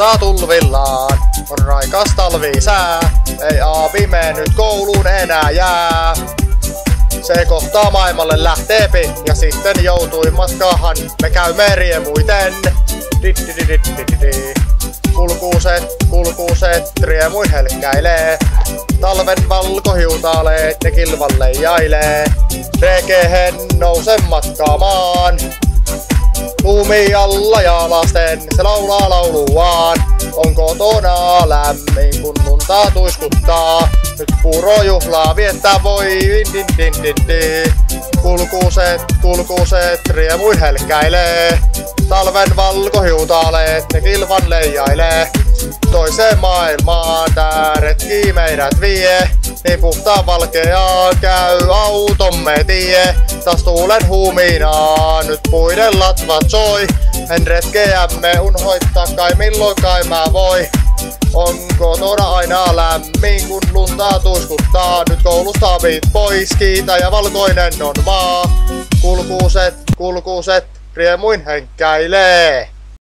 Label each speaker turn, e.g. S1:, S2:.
S1: lunta tulvillaan. On raikas talvisää, ei aavi me nyt kouluun enää jää. Se kohtaa maailmalle lähteepi ja sitten joutui matkaahan. Me käymme riemuiten. Kulkuuset, riemuin helkkäilee. Talven valkohiutaaleet ne kilvan leijailee. Rekehen nouse matkaamaan. Lumi alla ja lasten se laulaa lauluaan. On kotona lämmin kun lunta tuiskuttaa. Nyt puurojuhlaa viettää voi din din din din. Kulkuuset, riemuin helkkäilee. Talven valkohiutaaleet ne kilvan leijailee. Toiseen maailmaan tää retki meidät vie. Niin puhtaan valkeaa käy automme tie. Taas tuulen huuminaa nyt puiden latvat soi. En retkeämme unhoittaa kai milloin kai mä voi. On kotona aina lämmin kun lunta tuiskuttaa. Nyt koulusta viit pois, kiitä ja valkoinen on maa. Kulkuuset, riemuin henkkäilee.